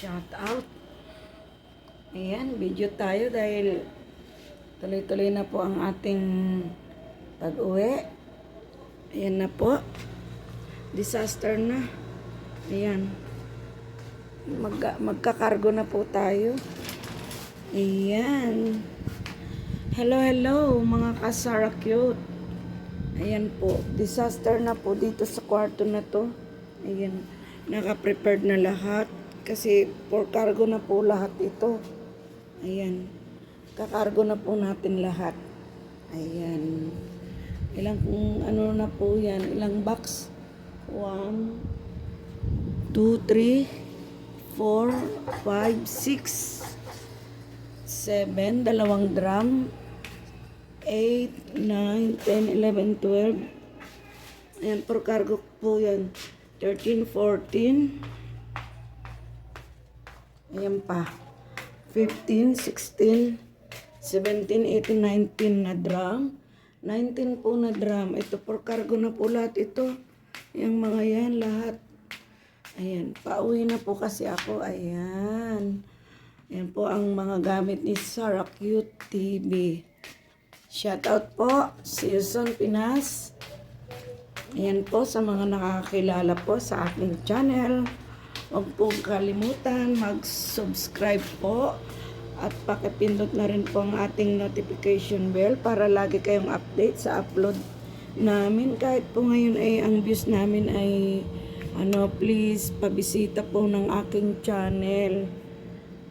Shout out. Ayan, video tayo dahil tuloy-tuloy na po ang ating pag-uwi. Ayan na po. Disaster na. Ayan. Magkakargo na po tayo. Ayan. Hello, hello mga kasara cute. Ayan po. Disaster na po dito sa kwarto na to. Ayan. Naka-prepared na lahat. Kasi for cargo na po lahat ito. Ayan. Kakargo na po natin lahat. Ayan. Ilang ano na po yan. Ilang box? 1, 2, 3, 4, 5, 6, 7, dalawang drum, 8, 9, 10, 11, 12. Ayan, for cargo po yan. 13, 14. Ayan pa. 15, 16, 17, 18, 19 na drum. 19 po na drum. Ito for cargo na po lahat ito. Yung mga yan lahat. Ayan. Pauwi na po kasi ako. Ayan. Ayan po ang mga gamit ni Sarah Cute TV. Shoutout po. See you soon, Pinas. Ayan po sa mga nakakilala po sa aking channel. Huwag po kalimutan mag-subscribe po at pakipindot na rin po ang ating notification bell para lagi kayong update sa upload namin. Kahit po ngayon ay ang views namin ay please pabisita po ng aking channel.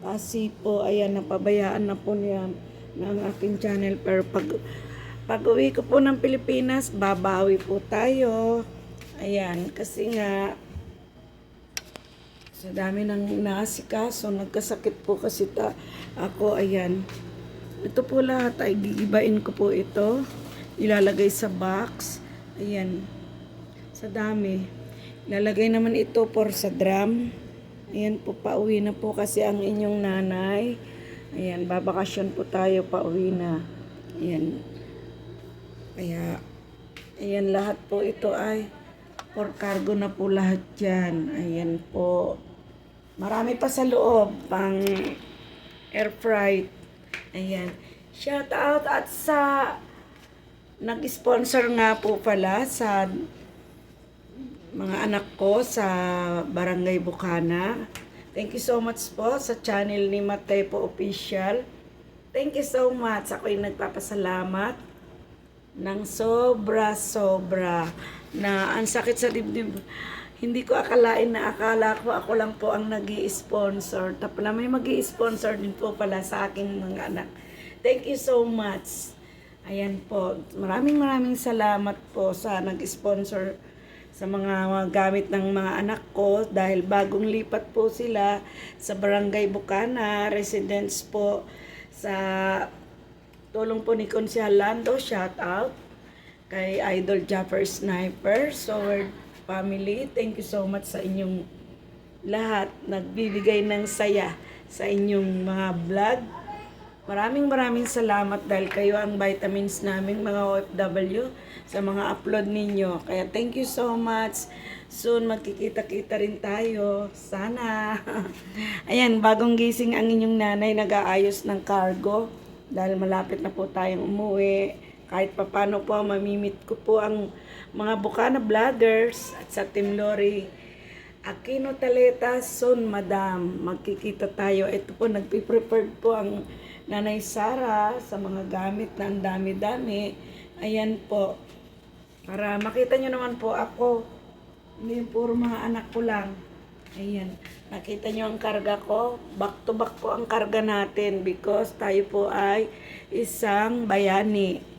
Kasi po ayan, napabayaan na po niya ng aking channel. Pero pag uwi ko po ng Pilipinas, babawi po tayo. Ayan, kasi nga sa dami ng naasikaso, nagkasakit po kasi ako. Ayan. Ito po lahat ay gigibain ko po ito. Ilalagay sa box. Ayan. Sa dami. Ilalagay naman ito for sa drum. Ayan po, pauwi na po kasi ang inyong nanay. Ayan, babakasyon po tayo, pauwi na. Ayan. Kaya, ayan, lahat po ito ay for cargo na po lahat yan. Ayan po. Marami pa sa loob, pang air freight. Ayan. Shout out at sa nag-sponsor nga po pala sa mga anak ko sa Barangay Bukana. Thank you so much po sa channel ni Matay po Official. Thank you so much. Ako'y nagpapasalamat ng sobra-sobra na ang sakit sa dibdib. Hindi ko akalain na akala ko ako lang po ang nag-i-sponsor. Tapos may mag-i-sponsor din po pala sa aking mga anak. Thank you so much. Ayan po. Maraming salamat po sa nag-sponsor sa mga gamit ng mga anak ko dahil bagong lipat po sila sa Barangay Bukana, residence po sa tulong po ni Konsyal Lando. Shout out kay Idol Jaffer Sniper, Sword family. Thank you so much sa inyong lahat. Nagbibigay ng saya sa inyong mga vlog. Maraming salamat dahil kayo ang vitamins namin mga OFW sa mga upload ninyo. Kaya thank you so much. Soon magkikita-kita rin tayo. Sana. Ayan, bagong gising ang inyong nanay, nag-aayos ng cargo dahil malapit na po tayong umuwi. Kahit papano po, mamimit ko po ang mga Bukana vloggers at sa Team Lori Aquino Taleta, soon madam. Magkikita tayo. Ito po, nagpiprepared po ang Nanay Sara sa mga gamit na ang dami-dami. Ayan po. Para makita nyo naman po ako. Hindi yung puro mga anak ko lang. Ayan. Nakita nyo ang karga ko. Back to back po ang karga natin because tayo po ay isang bayani.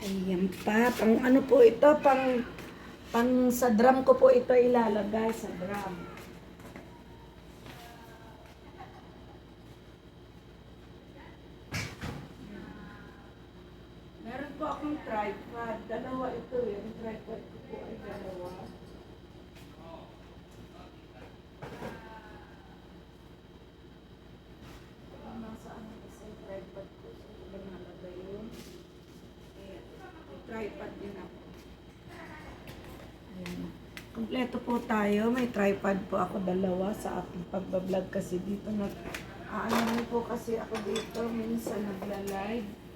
Ayan pa, pang ano po ito, pang sa drum ko po ito ilalagay sa drum. Kompleto po tayo. May tripod po ako dalawa sa aking pagbablog kasi dito ano rin po kasi ako dito minsan nagla-live.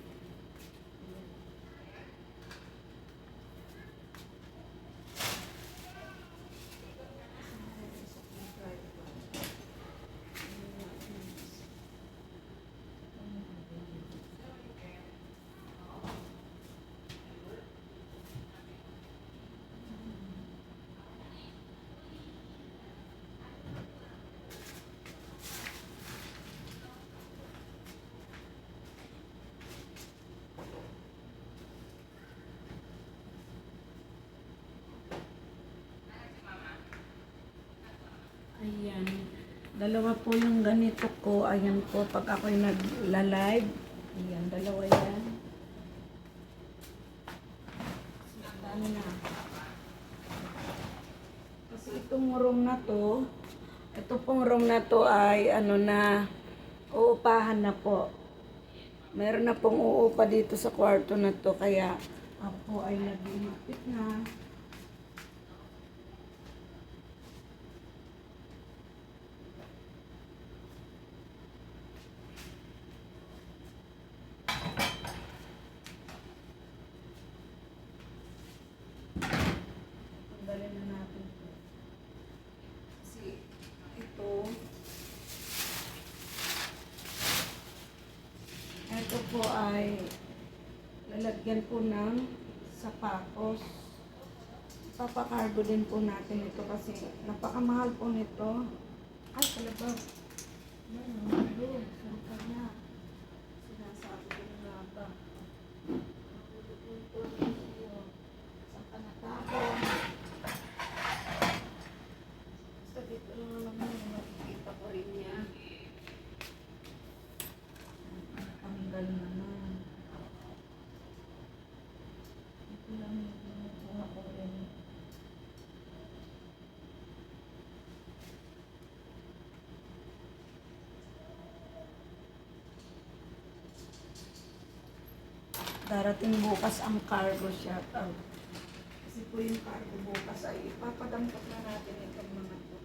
Ayan. Dalawa po yung ganito ko. Ayan po, pag ako'y nagla-live. Ayan, dalawa yan. Ano na. Kasi itong room na to, ito pong room na to ay ano na, uupahan na po. Meron na pong uupa dito sa kwarto na to, kaya ako po ay nag-iipit na. Tanggalin na natin ito. Kasi ito po ay lalagyan po ng sapatos. Papakargo din po natin ito kasi napakamahal po nito. Ay, kalabas. Ano, saan ka na? Sinasabi ko na nga ba? Saan ka natapon? Basta dito lang naman, makikita ko rin niya. Tanggal naman. Ito lang yung ako rin. Darating bukas ang cargo shoutout. Kasi po yung cargo bukas ay ipapadampot na natin itong mga ito.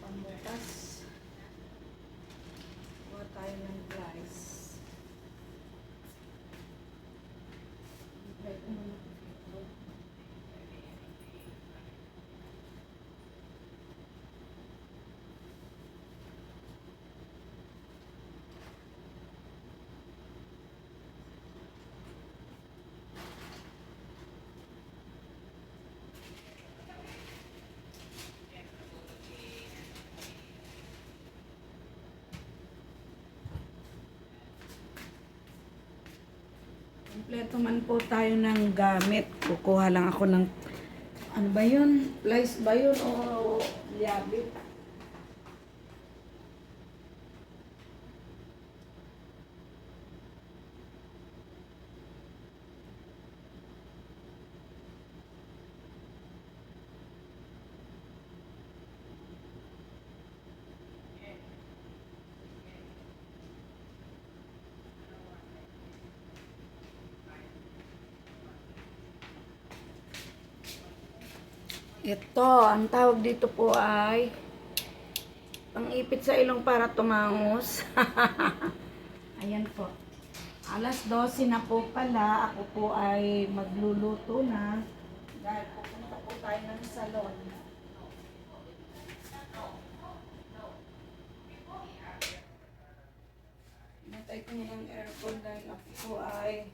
Pambukas. Kuha tayo ng glice. Kompleto man po tayo ng gamit. Kukuha lang ako ng, ano ba yun? Lice ba yun o liabit? Ito, ang tawag dito po ay pang-ipit sa ilong para tumangos. Ayan po. Alas 12 na po pala. Ako po ay magluluto na. Dahil pupunta po tayo ng salon. Natay ko ng aircon dahil ako po ay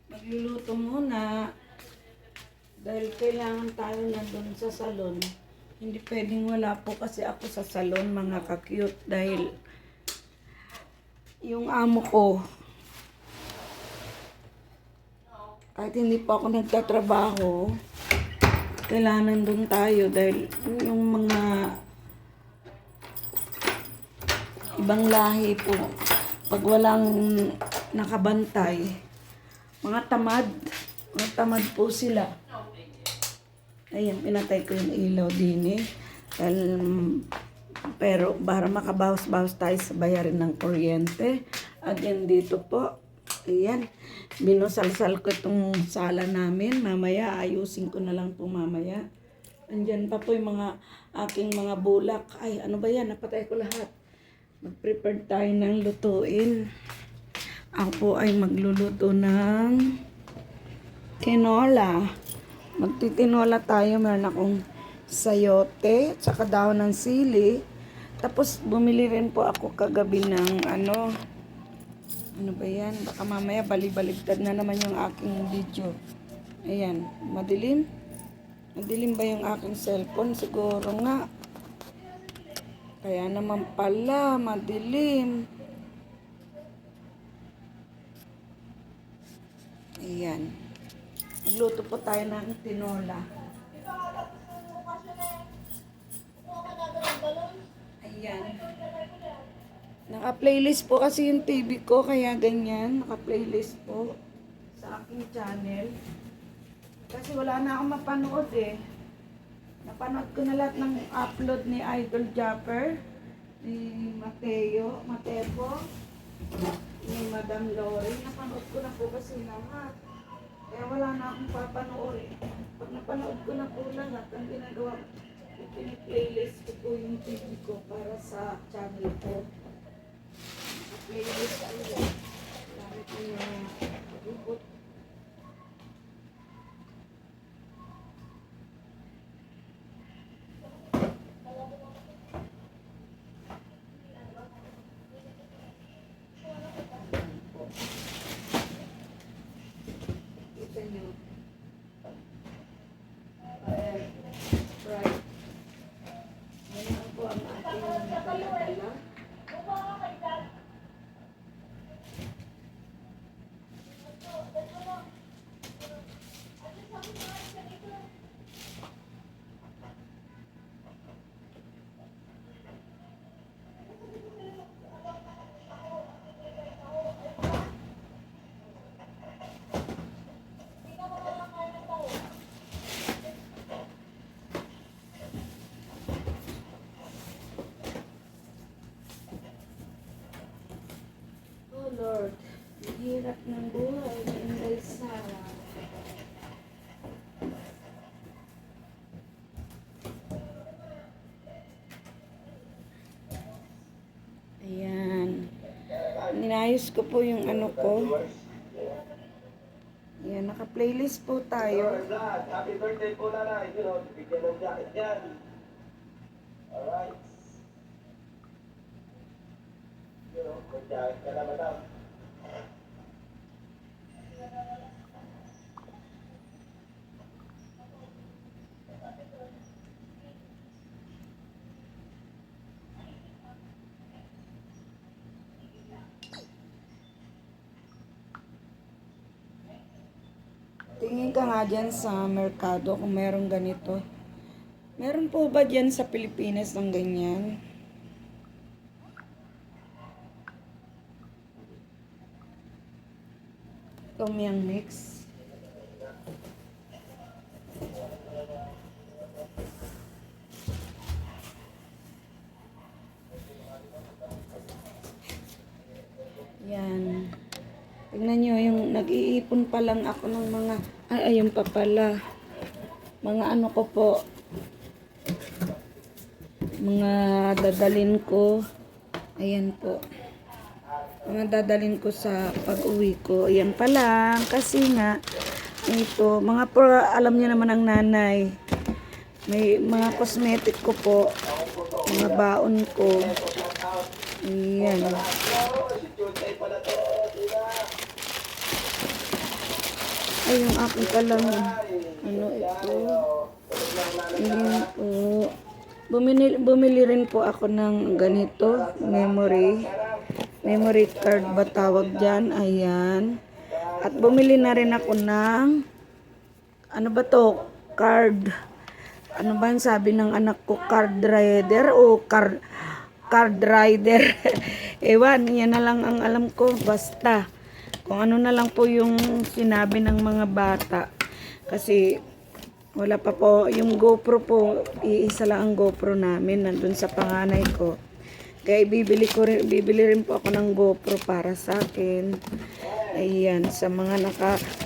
magluluto muna. Dahil kailangan tayo na doon sa salon. Hindi pwedeng wala po kasi ako sa salon, mga ka-cute. Dahil yung amo ko, kahit hindi pa ako nagtatrabaho, kailangan doon tayo. Dahil yung mga ibang lahi po, pag walang nakabantay, mga tamad po sila. Ayan, pinatay ko yung ilaw din eh. Pero para makabawas-bawas tayo sa bayarin ng kuryente. Again, dito po, Ayan, binusal-sal ko itong sala namin. Mamaya, ayusin ko na lang po mamaya. Andyan pa po yung mga aking mga bulak. Ay, ano ba yan? Napatay ko lahat. Mag-prepare tayo ng lutuin. Ako po ay magluluto ng tinola. Magtitinola tayo. Meron akong sayote, tsaka daon ng sili. Tapos bumili rin po ako kagabi ng ano ba yan? Baka mamaya bali-baligtad na naman yung aking video. Ayan, madilim. Madilim ba yung aking cellphone? Siguro nga. Kaya naman pala, madilim. Ayan. Magluto po tayo ng tinola. Ayan. Naka-playlist po kasi yung TV ko, kaya ganyan. Naka-playlist po sa aking channel. Kasi wala na akong mapanood eh. Napanood ko na lahat ng upload ni Idol Japper, ni Matepo, ni Madam Lori. Napanood ko na po kasi lahat. Kaya wala na akong papanoorin. Pag napanood ko na po lahat, ang ginagawa ko, piniplaylist ko po yung TV ko para sa channel ko. Playlist ko yun. Dami ko yung pag-upot. Kita nyo. Ayan. Right. Ganyan po ang ating dala-dala. Oh Lord, hirap ng buhay ni Inday Sara. Ayan. Ninayos ko po yung ano ko. Ayan, naka-playlist po tayo. Happy birthday po, nanay. Bigyan ng jacket yan. Alright. May jacket ka na, madam. Tingin ka nga dyan sa merkado kung meron ganito. Meron po ba dyan sa Pilipinas ng ganyan? Tom Yum mix. Yan. Tingnan nyo, yung nag-iipon pa lang ako ng mga, ayun pa pala. Mga ano ko po, mga dadalin ko. Ayan po. Mga dadalin ko sa pag-uwi ko. Ayan pa lang. Kasi nga, ito, mga alam niyo naman ang nanay. May mga cosmetic ko po. Mga baon ko. Ayan. Ay, yung aking palang, ano ito. Ayan po. Bumili rin po ako ng ganito, memory card ba tawag dyan, ayan. At bumili na rin ako ng, ano ba to, card. Ano ba yung sabi ng anak ko, card reader o card rider. Ewan, yan na lang ang alam ko, basta. Kung ano na lang po yung sinabi ng mga bata. Kasi wala pa po, yung GoPro po, iisa lang ang GoPro namin, nandun sa panganay ko. Kaya bibili rin po ako ng GoPro para sa akin. Ayan, sa mga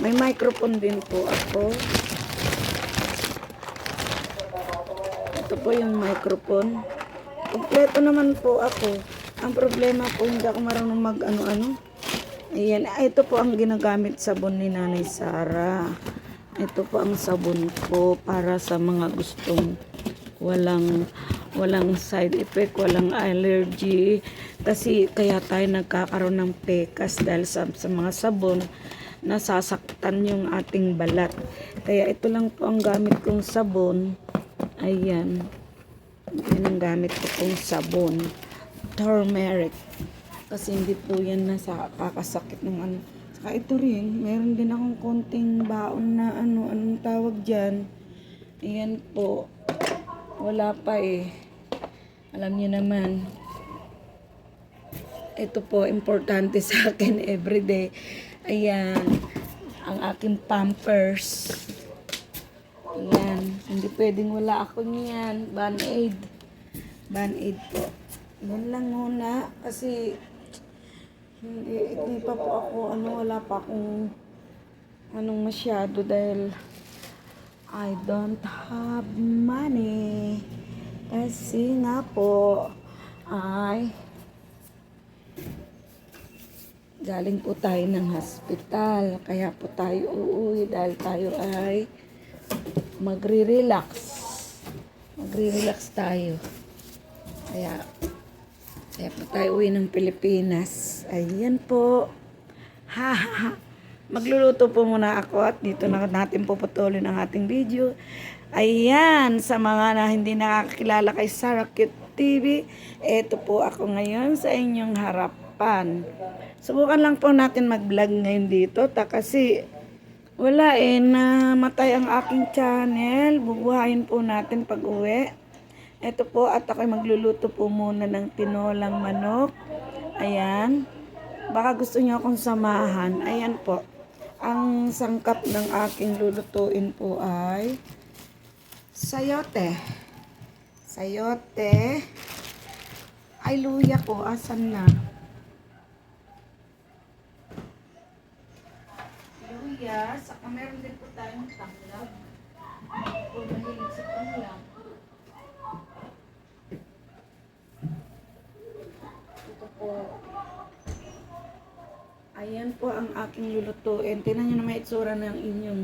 may microphone din po ako. Ito po yung microphone. Kompleto naman po ako. Ang problema po, hindi ako marunong mag ano-ano. Ayan, ito po ang ginagamit sabon ni Nanay Sara. Ito po ang sabon ko para sa mga gustong walang side effect, walang allergy. Kasi kaya tayo nagkakaroon ng pekas dahil sa mga sabon nasasaktan yung ating balat. Kaya ito lang po ang gamit kong sabon. Ayan. Yan ang gamit ko pong sabon. Turmeric. Kasi hindi po yan nakakasakit ng ano. Saka ito rin, meron din akong konting baon na anong tawag dyan. Ayan po. Wala pa eh. Alam niyo naman. Ito po, importante sa akin everyday. Ayan. Ang aking Pampers. Ayan. Hindi pwedeng wala ako niyan. Band-aid. Band-aid po. Yan lang muna. Kasi hindi pa po ako, wala pa akong masyado dahil I don't have money. Kasi nga po, galing po tayo ng hospital. Kaya po tayo uuwi dahil tayo ay magre-relax. Magre-relax tayo. Kaya po tayo uwi ng Pilipinas. Ayan po. Magluluto po muna ako at dito na natin puputulin ang ating video. Ayan, sa mga na hindi nakakilala kay Sara Cute TV, eto po ako ngayon sa inyong harapan. Subukan lang po natin mag-vlog ngayon dito kasi wala namatay ang aking channel. Bubuhayin po natin pag uwi. Eto po at ako'y magluluto po muna ng tinolang manok. Ayan. Baka gusto niyo akong samahan. Ayan po. Ang sangkap ng aking lulutuin po ay sayote. Sayote. Ay, luya ko. Asan na? Luya. Saka meron din po tayong tanglad. Po mahilig sa tanglad. Ito po. Ayan po ang aking lulutuin. Tingnan nyo na may itsura ng inyong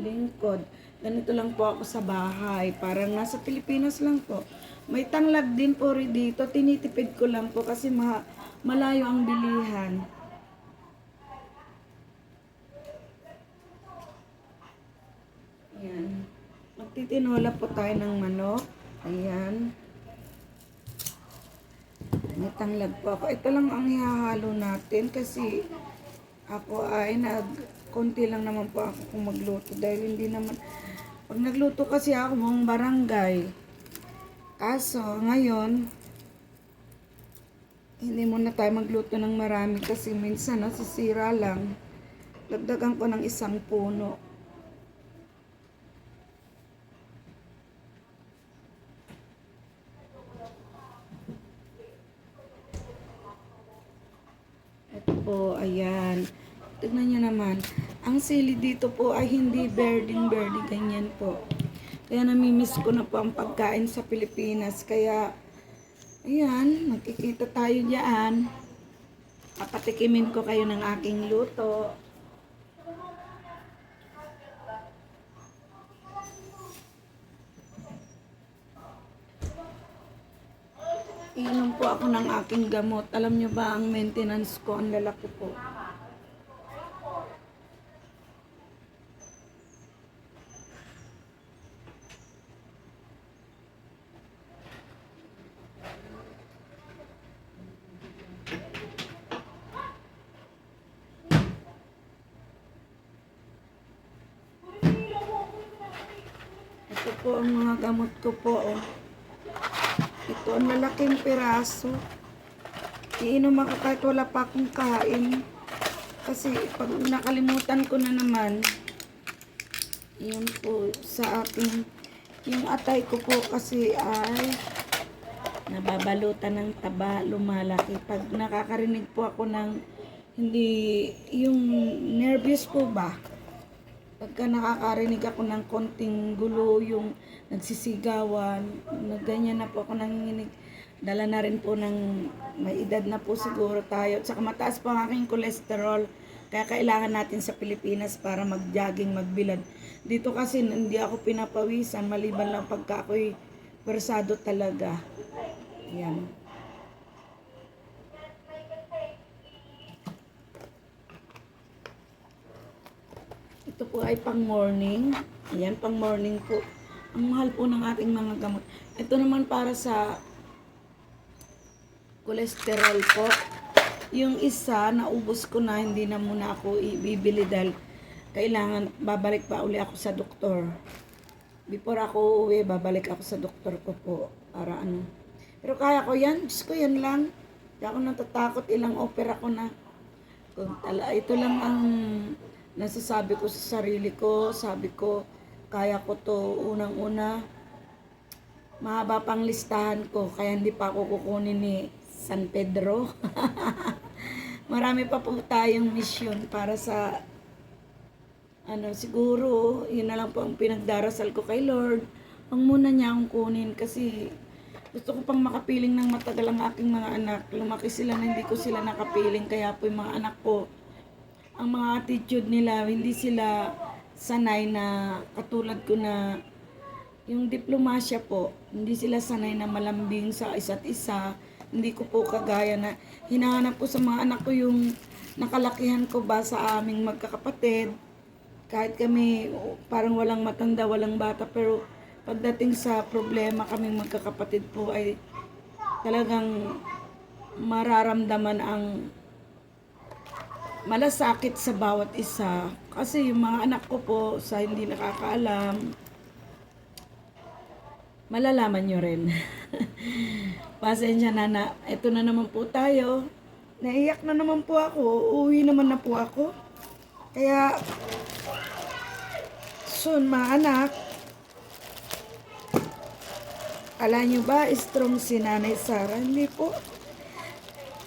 lingkod. Ganito lang po ako sa bahay. Parang nasa Pilipinas lang po. May tanglad din po rin dito. Tinitipid ko lang po kasi malayo ang bilihan. Ayan. Magtitinola po tayo ng manok. Ayan. May tanglad po ako. Ito lang ang ihahalo natin kasi ako ay konti lang naman po ako kung magluto dahil hindi naman pag nagluto kasi ako buong barangay. Kaso ngayon hindi muna tayo magluto ng marami kasi minsan nasisira lang. Dagdagan ko ng isang puno. Ito po, ayan. Tignan nyo naman. Ang sili dito po ay hindi berding-berdy, ganyan po. Kaya namimiss ko na po ang pagkain sa Pilipinas. Kaya, ayan, magkikita tayo dyan. Papatikimin ko kayo ng aking luto. Inom po ako ng aking gamot. Alam nyo ba ang maintenance ko? Ang lalaki po. Ito po ang mga gamot ko po. Oh. Ito ang malaking piraso. Iinom ako kahit wala pa akong kain. Kasi pag nakalimutan ko na naman, yun po sa ating, yung atay ko po kasi ay nababalutan ng taba, lumalaki. Pag nakakarinig po ako ng hindi, yung nervous po ba? Pagka nakakarinig ako ng konting gulo, yung nagsisigawan, na ganyan na po ako nanginginig. Dala na rin po ng may edad na po siguro tayo. At saka mataas pa ang aking cholesterol. Kaya kailangan natin sa Pilipinas para mag-jogging, magbilad. Dito kasi hindi ako pinapawisan, maliban lang pagka ako'y persado talaga. Yan. Ito po ay pang morning. Ayan, pang morning po. Ang mahal po ng ating mga gamot. Ito naman para sa cholesterol po. Yung isa, naubos ko na, hindi na muna ako ibibili dahil kailangan babalik pa uli ako sa doktor. Before ako uwi, babalik ako sa doktor ko po. Para ano. Pero kaya ko yan. Diyos ko, yan lang. Hindi ako natatakot. Ilang opera ko na. Ito lang ang nasasabi ko sa sarili ko. Sabi ko, kaya ko to. Unang-una, mahaba pang listahan ko. Kaya hindi pa ako kukunin ni San Pedro. Marami pa po tayong mission para sa siguro, yun na lang po ang pinagdarasal ko kay Lord. Ang muna niya akong kunin kasi gusto ko pang makapiling ng matagal ang aking mga anak. Lumaki sila na hindi ko sila nakapiling. Kaya po yung mga anak ko, ang mga attitude nila, hindi sila sanay na katulad ko na yung diplomasya po. Hindi sila sanay na malambing sa isa't isa. Hindi ko po kagaya na hinahanap ko sa mga anak ko yung nakalakihan ko ba sa aming magkakapatid. Kahit kami parang walang matanda, walang bata, pero pagdating sa problema kaming magkakapatid po ay talagang mararamdaman ang malasakit sa bawat isa. Kasi yung mga anak ko po, sa hindi nakakaalam, malalaman nyo rin. Pasensya na, ito na naman po tayo. Naiyak na naman po ako, uuwi naman na po ako. Kaya, soon mga anak, alam nyo ba, strong si Nanay Sara? Hindi po.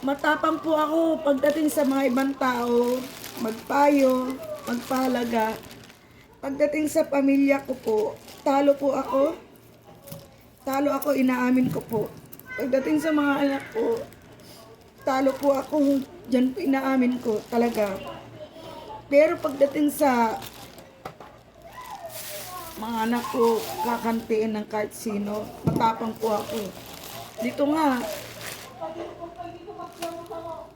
Matapang po ako pagdating sa mga ibang tao, magpayo, magpahalaga. Pagdating sa pamilya ko po, talo po ako. Talo ako, inaamin ko po. Pagdating sa mga anak ko, talo po ako, dyan po inaamin ko talaga. Pero pagdating sa mga anak ko, kakantiin ng kahit sino, matapang po ako. Dito nga,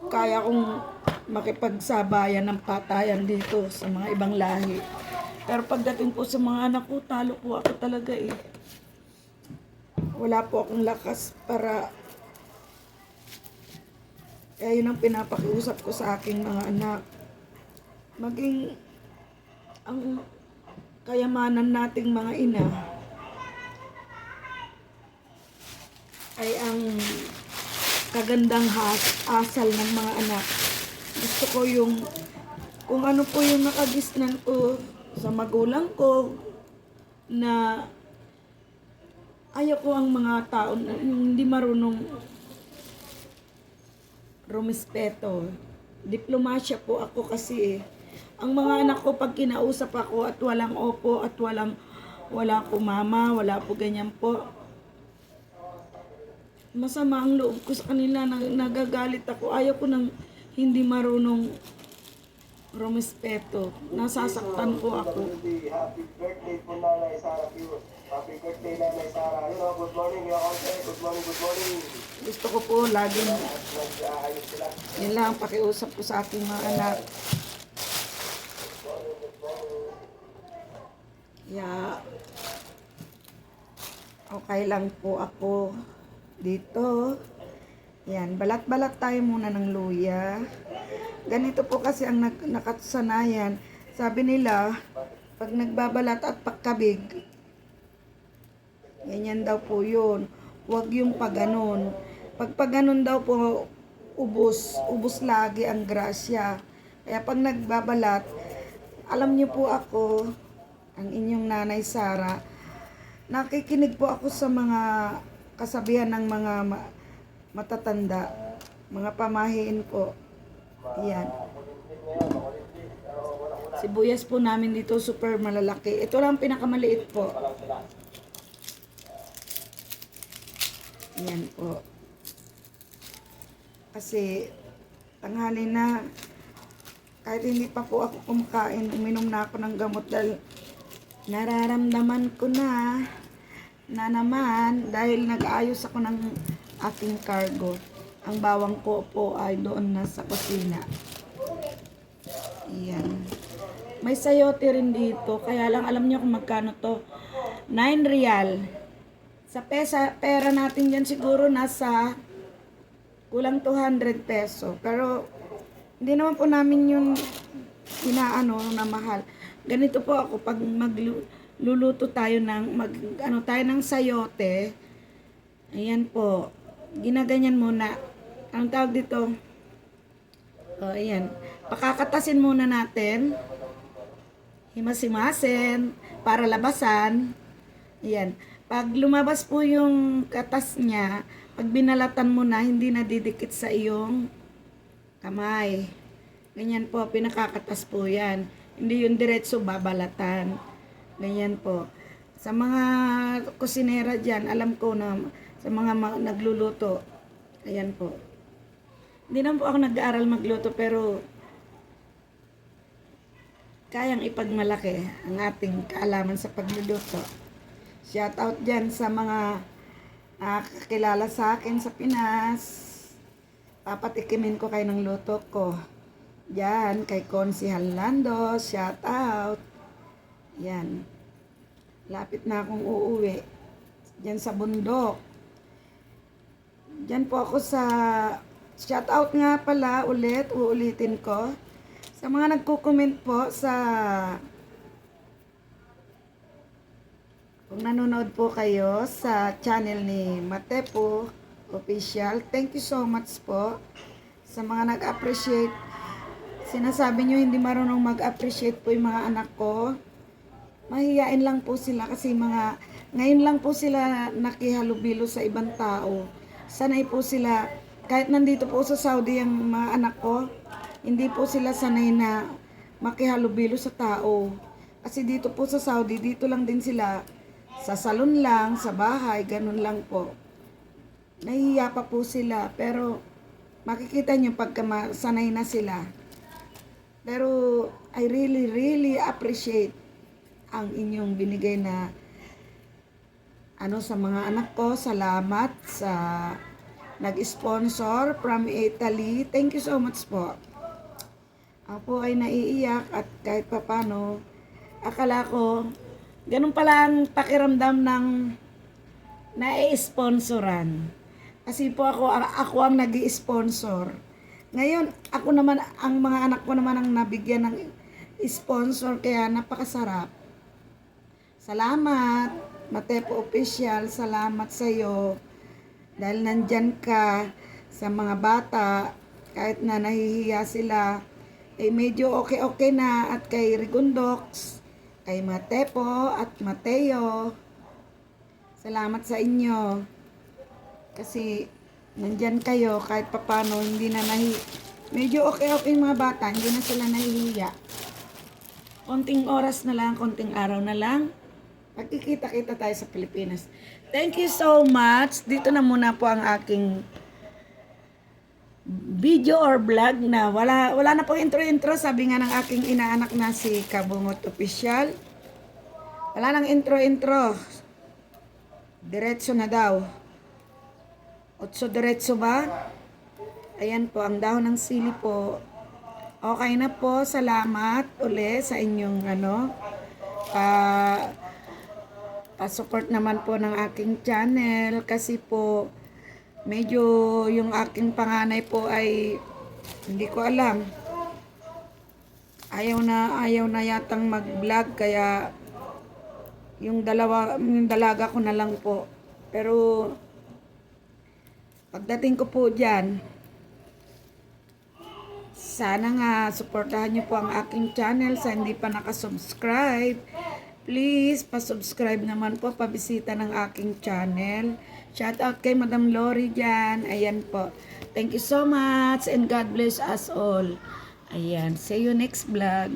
kaya kong makipagsabayan ng patayan dito sa mga ibang lahi. Pero pagdating po sa mga anak ko, talo po ako talaga eh. Wala po akong lakas para, kaya yun ang pinapakiusap ko sa aking mga anak. Maging ang kayamanan nating mga ina ay ang kagandang asal ng mga anak. Gusto ko yung kung ano po yung nakagisnan ko sa magulang ko na ayaw ko ang mga tao na hindi marunong rumespeto. Diplomasya po ako kasi eh. Ang mga anak ko pag kinausap ako at walang opo at wala po mama, wala po ganyan po. Masama ang loob ko sa kanila, nagagalit ako. Ayaw ko nang hindi marunong rumespeto. Nasasaktan po ako. Happy birthday po Nanay Sara Pure. Happy birthday Nanay Sara. Good morning, your content. Good morning, good morning. Gusto ko po laging Nag-aayos sila. yun lang ang pakiusap ko sa aking mga anak. Yeah. Okay lang po ako dito. Yan, balat-balat tayo muna ng luya. Ganito po kasi ang nakasanayan. Sabi nila, pag nagbabalat at pagkabig, ganyan daw po yun. Huwag yung paganon. Pag paganon daw po, ubos lagi ang grasya. Kaya pag nagbabalat, alam niyo po ako, ang inyong Nanay Sara, nakikinig po ako sa mga kasabihan ng mga matatanda, mga pamahiin po. Ayan. Sibuyas po namin dito super malalaki. Ito lang pinakamaliit po. Ayan po. Kasi tanghali na, kahit hindi pa po ako kumakain, uminom na ako ng gamot dahil nararamdaman ko na naman dahil nag-ayos ako ng aking cargo. Ang bawang ko po ay doon na sa kusina. Ayan. May sayote rin dito. Kaya lang alam niyo kung magkano to. 9 real. Sa pera natin yan siguro nasa kulang 200 peso. Pero hindi naman po namin yung inaano na mahal. Ganito po ako pag magluluto tayo ng tayo ng sayote. Ayan po. Ginaganyan muna. Anong tawag dito? O, ayan. Pakakatasin muna natin. Himas-himasin para labasan. Ayan. Pag lumabas po yung katas niya, pag binalatan mo na, hindi na didikit sa iyong kamay. Ganyan po, pinakakatas po yan. Hindi yung diretso babalatan. Ganyan po. Sa mga kusinera dyan, alam ko na sa mga nagluluto. Ayan po. Hindi naman po ako nag-aaral magluto pero kayang ipagmalaki ang ating kaalaman sa pagluluto. Shout out dyan sa mga kakilala sa akin sa Pinas. Papatikimin ko kayo ng luto ko. Yan, kay Consi Halando, shout out. Yan. Lapit na akong uuwi. Diyan sa bundok. Diyan po ako sa shout out nga pala ulit, uulitin ko. Sa mga nagko-comment po sa kung nanonood po kayo sa channel ni Matepo Official, thank you so much po. Sa mga nag-appreciate, sinasabi nyo hindi marunong mag-appreciate po yung mga anak ko. Mahihain lang po sila kasi ngayon lang po sila nakihalubilo sa ibang tao. Sanay po sila, kahit nandito po sa Saudi ang mga anak ko, hindi po sila sanay na makihalubilo sa tao. Kasi dito po sa Saudi, dito lang din sila, sa salon lang, sa bahay, ganun lang po. Nahihiya pa po sila, pero makikita nyo pagka sanay na sila. Pero I really appreciate ang inyong binigay na sa mga anak ko. Salamat sa nag-sponsor from Italy. Thank you so much po. Ako ay naiiyak at kahit papano, akala ko, ganun pala ang pakiramdam ng nai-sponsoran. Kasi po ako ang nag-i-sponsor. Ngayon, ako naman, ang mga anak ko naman ang nabigyan ng sponsor, kaya napakasarap. Salamat, Matepo Official, salamat sa iyo. Dahil nandyan ka sa mga bata, kahit na nahihiya sila, medyo okay na. At kay Rigundox, kay Matepo at Mateo, salamat sa inyo. Kasi nandyan kayo kahit papano, hindi na medyo okay yung mga bata, hindi na sila nahihiya. Konting oras na lang, konting araw na lang, pagkikita-kita tayo sa Pilipinas. Thank you so much. Dito na muna po ang aking video or vlog na wala na pong intro. Sabi nga ng aking inaanak na si Kabungot Official, wala nang intro. Diretso na daw. Otso diretso ba? Ayan po, ang dahon ng sili po. Okay na po, salamat uli sa inyong pa-support naman po ng aking channel. Kasi po, medyo yung aking panganay po ay hindi ko alam. Ayaw na yatang mag-vlog, kaya yung dalaga ko na lang po. Pero pagdating ko po dyan, sana nga suportahan nyo po ang aking channel. Sa hindi pa nakasubscribe, please pasubscribe naman po, pabisita ng aking channel. Shout out kay Madam Lori dyan. Ayan po, Thank you so much and God bless us all. Ayan, see you next vlog.